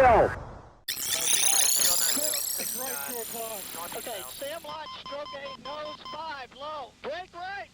go. Okay, Sam Lodge, stroke 8, nose 5, low. Brake right.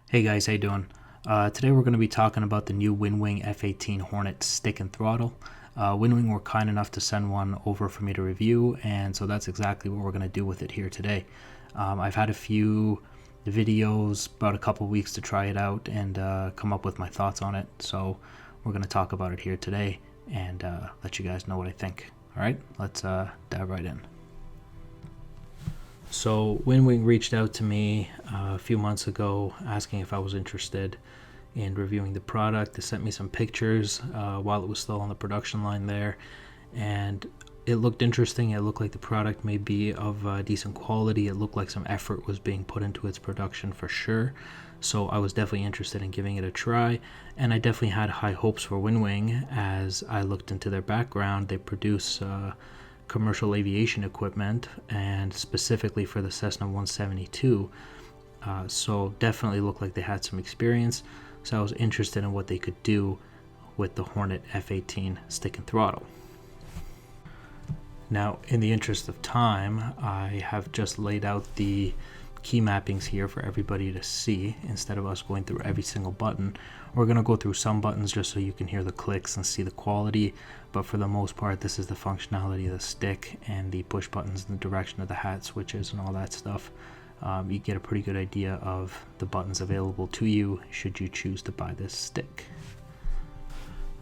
Hey guys, how you doing? Today we're going to be talking about the new Winwing F-18 Hornet stick and throttle. Winwing were kind enough to send one over for me to review, and so that's exactly what we're going to do with it here today. I've had a few videos, about a couple weeks to try it out and come up with my thoughts on it, so we're going to talk about it here today and let you guys know what I think. Alright, let's dive right in. So Winwing reached out to me a few months ago asking if I was interested in reviewing the product. They sent me some pictures while it was still on the production line there, and it looked interesting. It looked like the product may be of decent quality. It looked like some effort was being put into its production for sure, so I was definitely interested in giving it a try, and I definitely had high hopes for Winwing. As I looked into their background, they produce commercial aviation equipment, and specifically for the Cessna 172, so definitely looked like they had some experience, so I was interested in what they could do with the Hornet F-18 stick and throttle. Now, in the interest of time, I have just laid out the key mappings here for everybody to see. Instead of us going through every single button, we're going to go through some buttons just so you can hear the clicks and see the quality, but for the most part this is the functionality of the stick and the push buttons and the direction of the hat switches and all that stuff. You get a pretty good idea of the buttons available to you should you choose to buy this stick.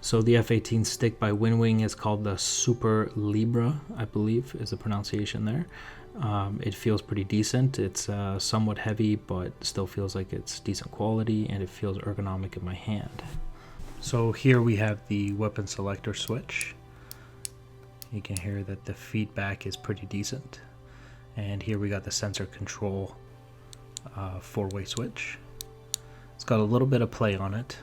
So the F-18 stick by Winwing is called the Super Libra, I believe is the pronunciation there. It feels pretty decent. It's somewhat heavy, but still feels like it's decent quality, and it feels ergonomic in my hand. So here we have the weapon selector switch. You can hear that the feedback is pretty decent. And here we got the sensor control four-way switch. It's got a little bit of play on it.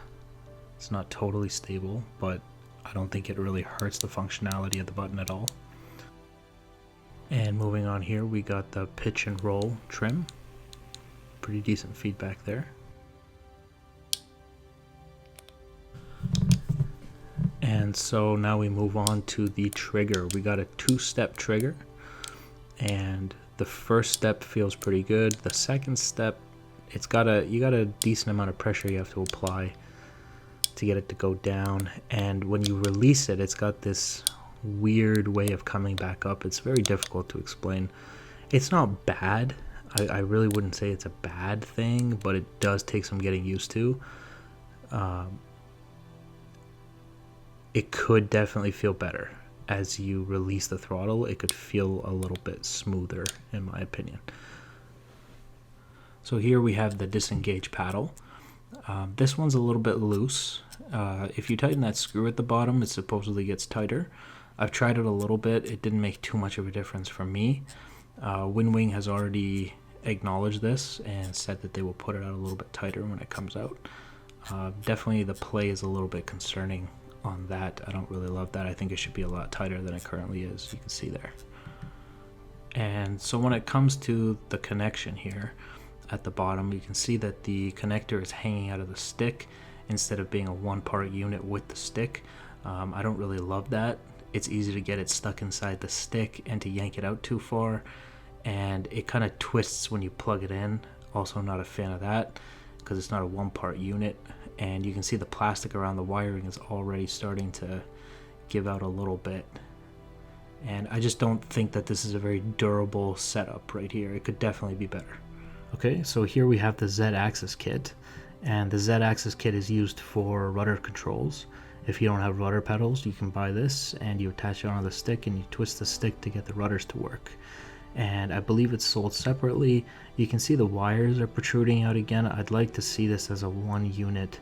It's not totally stable, but I don't think it really hurts the functionality of the button at all. And moving on here, we got the pitch and roll trim. Pretty decent feedback there. And so now we move on to the trigger. We got a two-step trigger, and the first step feels pretty good. The second step, you got a decent amount of pressure you have to apply to get it to go down, and when you release it, it's got this weird way of coming back up. It's very difficult to explain. It's not bad. I really wouldn't say it's a bad thing, but it does take some getting used to. It could definitely feel better. As you release the throttle, it could feel a little bit smoother, in my opinion. So here we have the disengage paddle. This one's a little bit loose. If you tighten that screw at the bottom, it supposedly gets tighter. I've tried it a little bit. It didn't make too much of a difference for me. Winwing has already acknowledged this and said that they will put it out a little bit tighter when it comes out. Definitely the play is a little bit concerning on that. I don't really love that. I think it should be a lot tighter than it currently is. You can see there. And so when it comes to the connection here at the bottom, you can see that the connector is hanging out of the stick instead of being a one-part unit with the stick. I don't really love that. It's easy to get it stuck inside the stick and to yank it out too far, and it kind of twists when you plug it in. Also not a fan of that because it's not a one-part unit, and you can see the plastic around the wiring is already starting to give out a little bit, and I just don't think that this is a very durable setup right here. It could definitely be better. Okay, so here we have the Z-axis kit, and the Z-axis kit is used for rudder controls. If you don't have rudder pedals, you can buy this and you attach it onto the stick and you twist the stick to get the rudders to work. And I believe it's sold separately. You can see the wires are protruding out again. I'd like to see this as a one unit,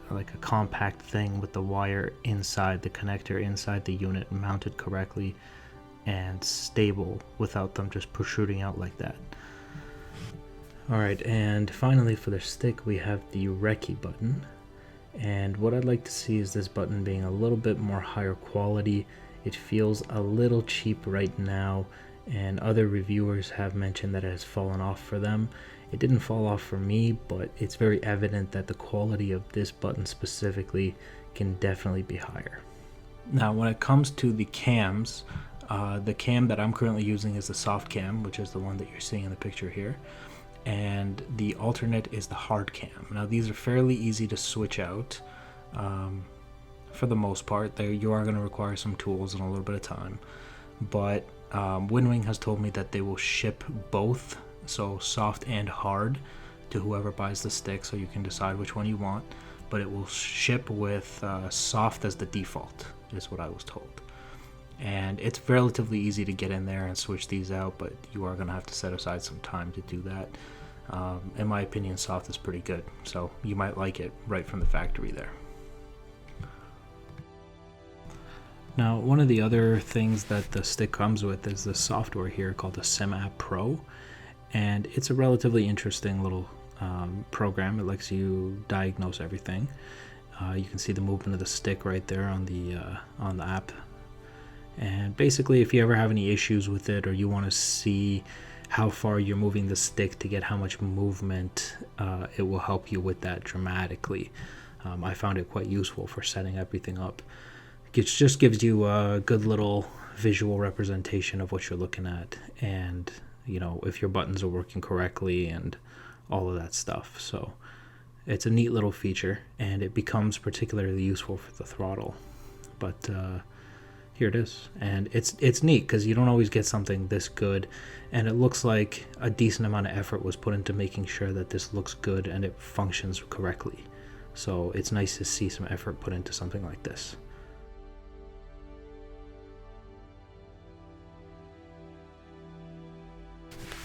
like a compact thing with the wire inside the connector, inside the unit, mounted correctly and stable without them just protruding out like that. Alright, and finally for the stick we have the recce button. And what I'd like to see is this button being a little bit more higher quality. It feels a little cheap right now, and other reviewers have mentioned that it has fallen off for them. It didn't fall off for me, but it's very evident that the quality of this button specifically can definitely be higher. Now when it comes to the cams, the cam that I'm currently using is the soft cam, which is the one that you're seeing in the picture here. And the alternate is the hard cam. Now these are fairly easy to switch out. For the most part, you are going to require some tools and a little bit of time. But Winwing has told me that they will ship both, so soft and hard, to whoever buys the stick, so you can decide which one you want. But it will ship with soft as the default, is what I was told. And it's relatively easy to get in there and switch these out, but you are going to have to set aside some time to do that. In my opinion, soft is pretty good, so you might like it right from the factory there. Now, one of the other things that the stick comes with is the software here called the SimApp Pro, and it's a relatively interesting little program. It lets you diagnose everything. You can see the movement of the stick right there on the app. And basically, if you ever have any issues with it, or you want to see how far you're moving the stick to get how much movement, it will help you with that dramatically. I found it quite useful for setting everything up. It just gives you a good little visual representation of what you're looking at, and you know, if your buttons are working correctly and all of that stuff. So it's a neat little feature, and it becomes particularly useful for the throttle. But here it is, and it's neat because you don't always get something this good, and it looks like a decent amount of effort was put into making sure that this looks good and it functions correctly. So it's nice to see some effort put into something like this.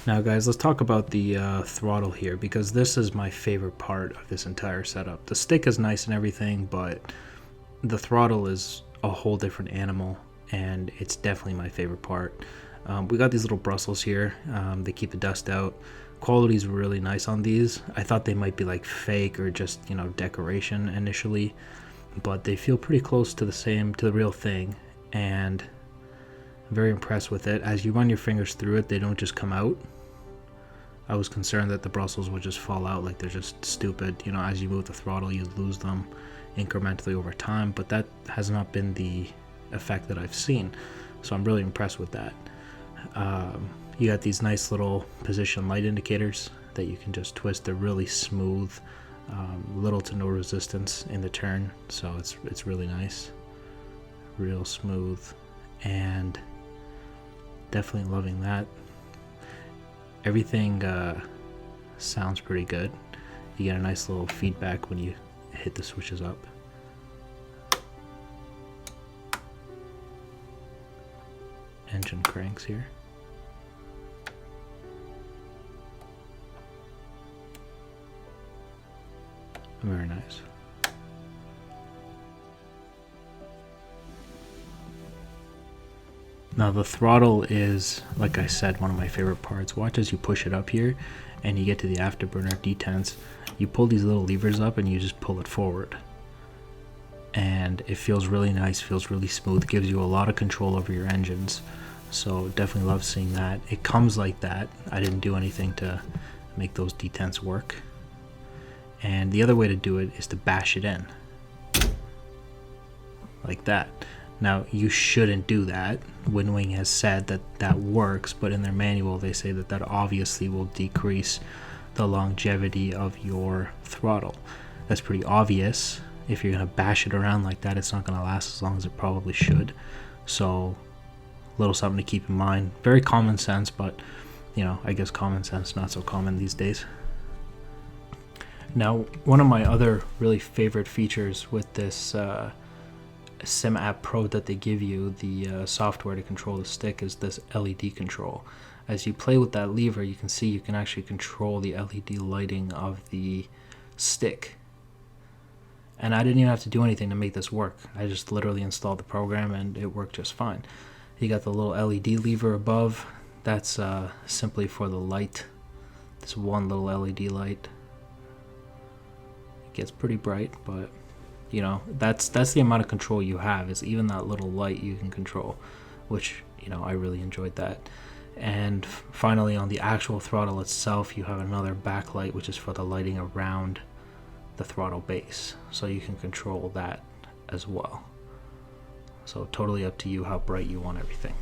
Now guys, let's talk about the throttle here, because this is my favorite part of this entire setup. The stick is nice and everything, but the throttle is a whole different animal, and it's definitely my favorite part. We got these little Brussels here. They keep the dust out. Quality is really nice on these. I thought they might be like fake or just, you know, decoration initially, but they feel pretty close to the real thing, and I'm very impressed with it. As you run your fingers through it, they don't just come out. I was concerned that the Brussels would just fall out, like they're just stupid. You know, as you move the throttle, you lose them incrementally over time, but that has not been the effect that I've seen. So I'm really impressed with that. You got these nice little position light indicators that you can just twist. They're really smooth, little to no resistance in the turn, so it's really nice, real smooth, and definitely loving that. Everything sounds pretty good. You get a nice little feedback when you hit the switches up. Engine cranks here. Very nice. Now the throttle is, like I said, one of my favorite parts. Watch as you push it up here and you get to the afterburner detents. You pull these little levers up and you just pull it forward. And it feels really nice, feels really smooth, gives you a lot of control over your engines. So definitely love seeing that. It comes like that. I didn't do anything to make those detents work. And the other way to do it is to bash it in. Like that. Now, you shouldn't do that. Winwing has said that that works, but in their manual they say that that obviously will decrease the longevity of your throttle. That's pretty obvious. If you're going to bash it around like that, it's not going to last as long as it probably should. So, a little something to keep in mind. Very common sense, but, you know, I guess common sense not so common these days. Now, one of my other really favorite features with this SimApp Pro that they give you, the software to control the stick, is this LED control. As you play with that lever, you can see you can actually control the LED lighting of the stick. And I didn't even have to do anything to make this work. I just literally installed the program and it worked just fine. You got the little LED lever above. That's simply for the light. This one little LED light. It gets pretty bright, but You know, that's the amount of control you have, is even that little light you can control, which, you know, I really enjoyed that. And finally, on the actual throttle itself, you have another backlight, which is for the lighting around the throttle base, so you can control that as well. So totally up to you how bright you want everything.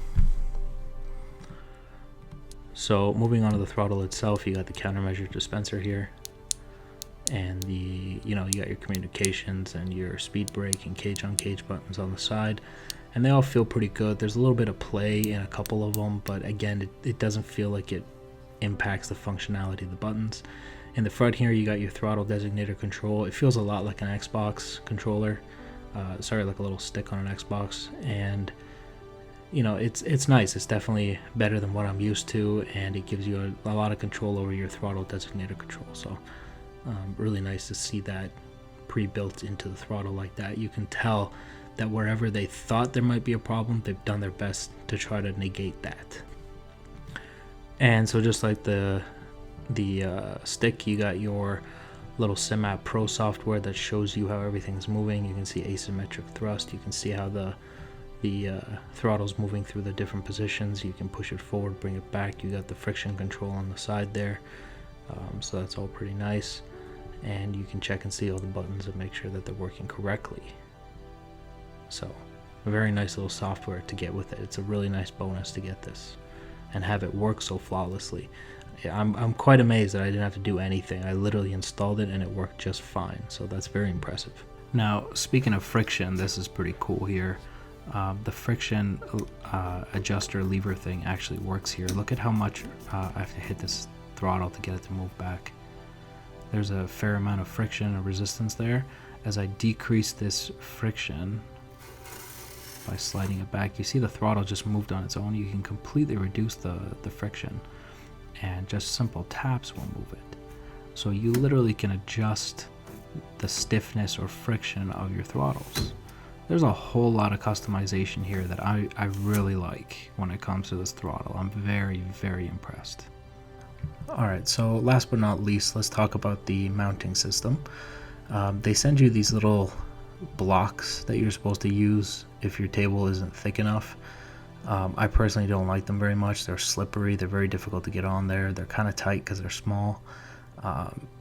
So moving on to the throttle itself, you got the countermeasure dispenser here, and the, you know, you got your communications and your speed brake and cage on cage buttons on the side, and they all feel pretty good. There's a little bit of play in a couple of them, but again, it doesn't feel like it impacts the functionality of the buttons. In the front here, you got your throttle designator control. It feels a lot like an Xbox controller, like a little stick on an Xbox, and you know, it's nice. It's definitely better than what I'm used to, and it gives you a lot of control over your throttle designator control. So really nice to see that pre-built into the throttle like that. You can tell that wherever they thought there might be a problem, they've done their best to try to negate that. And so just like the stick, you got your little SimApp Pro software that shows you how everything's moving. You can see asymmetric thrust. You can see how the throttle's moving through the different positions. You can push it forward, bring it back. You got the friction control on the side there, so that's all pretty nice. And you can check and see all the buttons and make sure that they're working correctly. So a very nice little software to get with it. It's a really nice bonus to get this and have it work so flawlessly. I'm quite amazed that I didn't have to do anything. I literally installed it and it worked just fine, so that's very impressive. Now, speaking of friction, this is pretty cool here. The friction adjuster lever thing actually works here. Look at how much I have to hit this throttle to get it to move back. There's a fair amount of friction and resistance there. As I decrease this friction by sliding it back, you see the throttle just moved on its own. You can completely reduce the friction, and just simple taps will move it. So you literally can adjust the stiffness or friction of your throttles. There's a whole lot of customization here that I really like when it comes to this throttle. I'm very, very impressed. Alright, so last but not least, let's talk about the mounting system. They send you these little blocks that you're supposed to use if your table isn't thick enough. I personally don't like them very much. They're slippery, they're very difficult to get on there, they're kind of tight because they're small.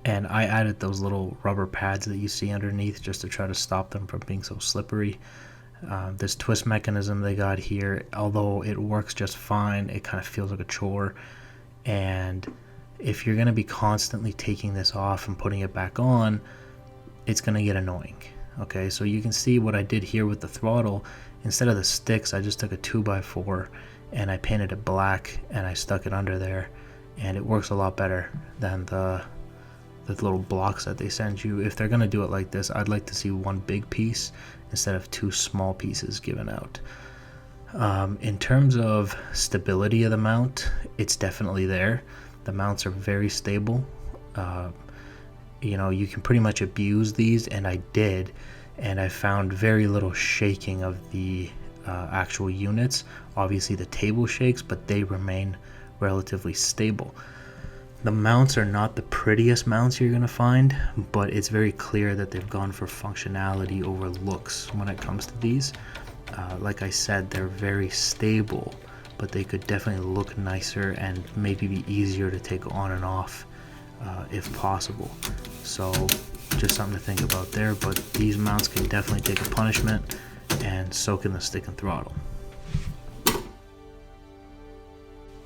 And I added those little rubber pads that you see underneath just to try to stop them from being so slippery. This twist mechanism they got here, although it works just fine, it kind of feels like a chore. And if you're going to be constantly taking this off and putting it back on, it's going to get annoying. Okay, so you can see what I did here with the throttle. Instead of the sticks, I just took a 2x4 and I painted it black and I stuck it under there, and it works a lot better than the little blocks that they send you. If they're going to do it like this, I'd like to see one big piece instead of two small pieces given out. In terms of stability of the mount, it's definitely there. The mounts are very stable. You know, you can pretty much abuse these, and I did, and I found very little shaking of the actual units. Obviously the table shakes, but they remain relatively stable. The mounts are not the prettiest mounts you're going to find, but it's very clear that they've gone for functionality over looks when it comes to these. Like I said, they're very stable, but they could definitely look nicer and maybe be easier to take on and off if possible. So just something to think about there, but these mounts can definitely take a punishment and soak in the stick and throttle.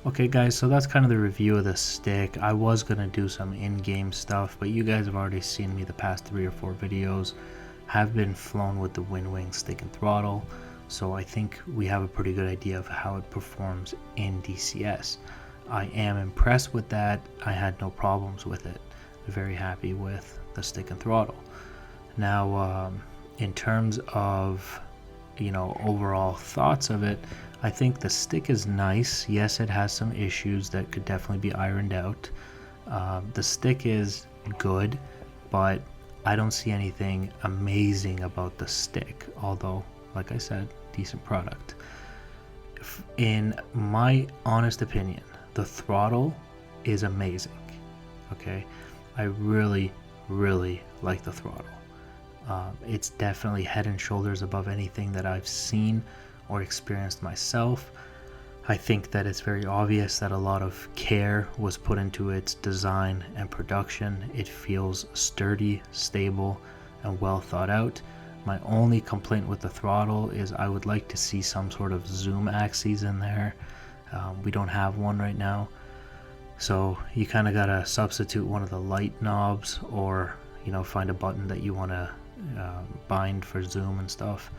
Okay guys, so that's kind of the review of the stick. I was going to do some in-game stuff, but you guys have already seen me the past 3 or 4 videos. Have been flown with the Winwing stick and throttle, so I think we have a pretty good idea of how it performs in DCS. I am impressed with that. I had no problems with it. Very happy with the stick and throttle. Now, in terms of, you know, overall thoughts of it, I think the stick is nice. Yes, it has some issues that could definitely be ironed out. The stick is good, but I don't see anything amazing about the stick, although, like I said, decent product. In my honest opinion, the throttle is amazing. Okay, I really like the throttle. It's definitely head and shoulders above anything that I've seen or experienced myself. I think that it's very obvious that a lot of care was put into its design and production. It feels sturdy, stable, and well thought out. My only complaint with the throttle is I would like to see some sort of zoom axis in there. We don't have one right now, so you kind of gotta substitute one of the light knobs, or find a button that you want to bind for zoom and stuff.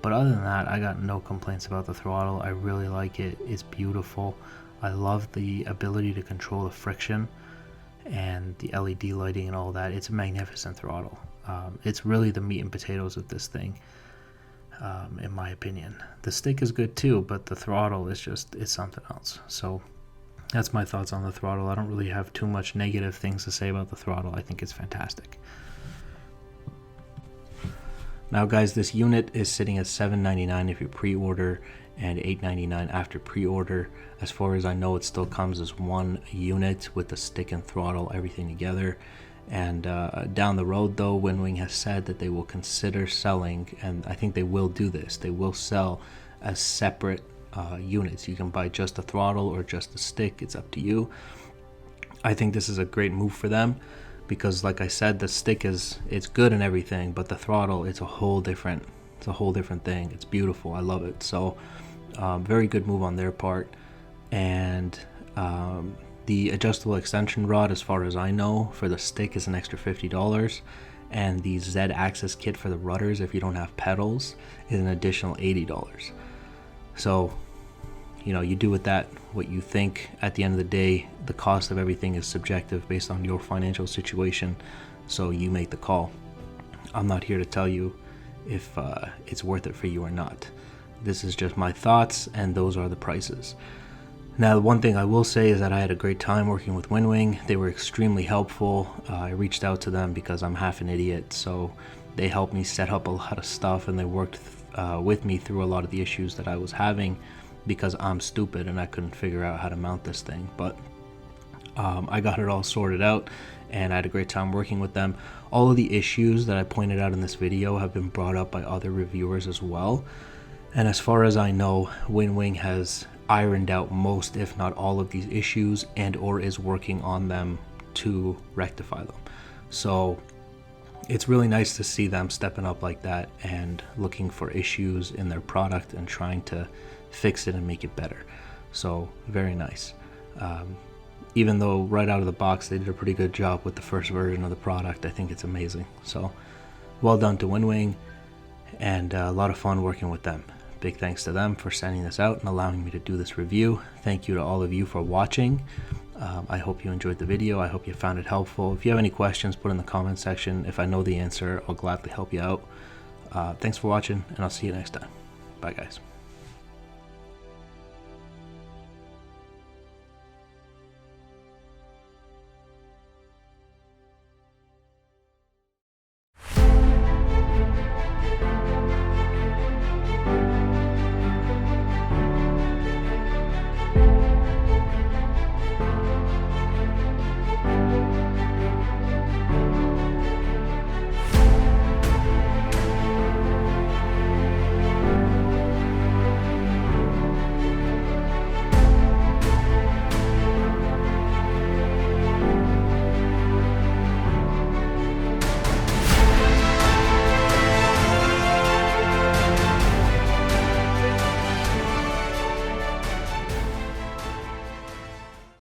But other than that, I got no complaints about the throttle. I really like it. It's beautiful. I love the ability to control the friction and the LED lighting and all that. It's a magnificent throttle. It's really the meat and potatoes of this thing, in my opinion. The stick is good too, but the throttle is it's something else. So that's my thoughts on the throttle. I don't really have too much negative things to say about the throttle. I think it's fantastic. Now guys, this unit is sitting at $7.99 if you pre-order and $8.99 after pre-order. As far as I know, it still comes as one unit with the stick and throttle, everything together. And down the road though, Winwing has said that they will consider selling, and I think they will do this, they will sell as separate units. You can buy just the throttle or just the stick, it's up to you. I think this is a great move for them, because like I said, the stick it's good and everything, but the throttle, it's a whole different thing. It's beautiful. I love it. So very good move on their part. And the adjustable extension rod, as far as I know, for the stick is an extra $50, and the Z-axis kit for the rudders, if you don't have pedals, is an additional $80. So you do with that what you think. At the end of the day, the cost of everything is subjective based on your financial situation, so you make the call. I'm not here to tell you if it's worth it for you or not. This is just my thoughts, and those are the prices. Now, the one thing I will say is that I had a great time working with Winwing. They were extremely helpful. I reached out to them because I'm half an idiot, so they helped me set up a lot of stuff, and they worked with me through a lot of the issues that I was having, because I'm stupid and I couldn't figure out how to mount this thing. But I got it all sorted out, and I had a great time working with them. All of the issues that I pointed out in this video have been brought up by other reviewers as well, and as far as I know, Winwing has ironed out most, if not all, of these issues, and or is working on them to rectify them. So it's really nice to see them stepping up like that and looking for issues in their product and trying to fix it and make it better. So very nice. Even though right out of the box they did a pretty good job with the first version of the product, I think it's amazing. So well done to Winwing, and a lot of fun working with them. Big thanks to them for sending this out and allowing me to do this review. Thank you to all of you for watching. I hope you enjoyed the video. I hope you found it helpful. If you have any questions, put in the comment section. If I know the answer, I'll gladly help you out. Thanks for watching, and I'll see you next time. Bye guys.